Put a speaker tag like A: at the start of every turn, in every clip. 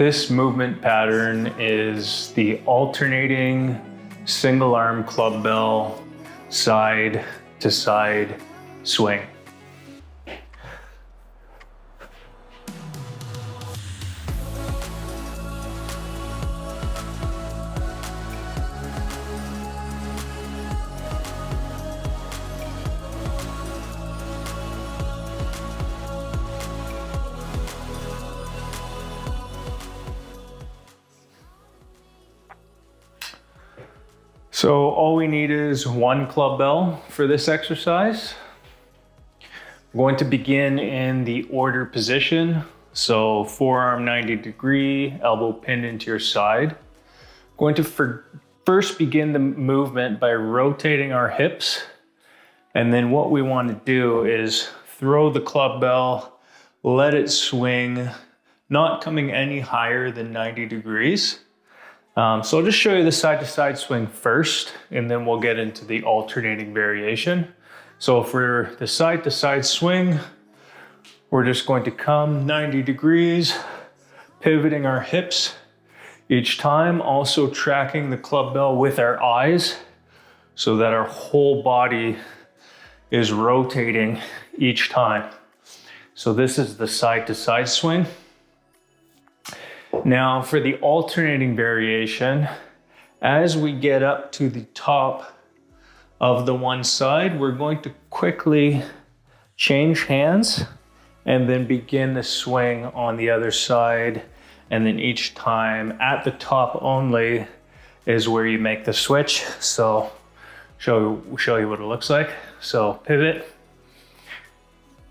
A: This movement pattern is the alternating single arm club bell side to side swing. So all we need is one club bell for this exercise. We're going to begin in the order position. So forearm 90 degree, elbow pinned into your side. Going to first begin the movement by rotating our hips. And then what we want to do is throw the club bell, let it swing, not coming any higher than 90 degrees. So I'll just show you the side to side swing first, and then we'll get into the alternating variation. So for the side to side swing, we're just going to come 90 degrees, pivoting our hips each time, also tracking the club bell with our eyes so that our whole body is rotating each time. So this is the side to side swing. Now for the alternating variation, as we get up to the top of the one side, we're going to quickly change hands and then begin the swing on the other side. And then each time at the top only is where you make the switch. So show you what it looks like. So pivot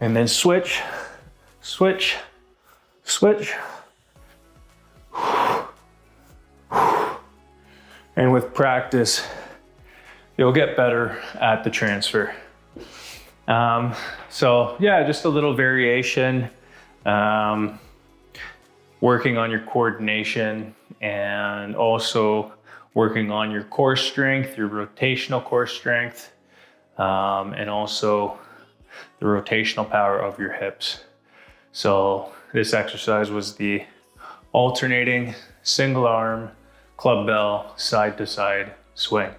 A: and then switch, switch, switch. And with practice, you'll get better at the transfer. So yeah, just a little variation, working on your coordination and also working on your core strength, your rotational core strength, and also the rotational power of your hips. So this exercise was the alternating single arm club bell side to side swing.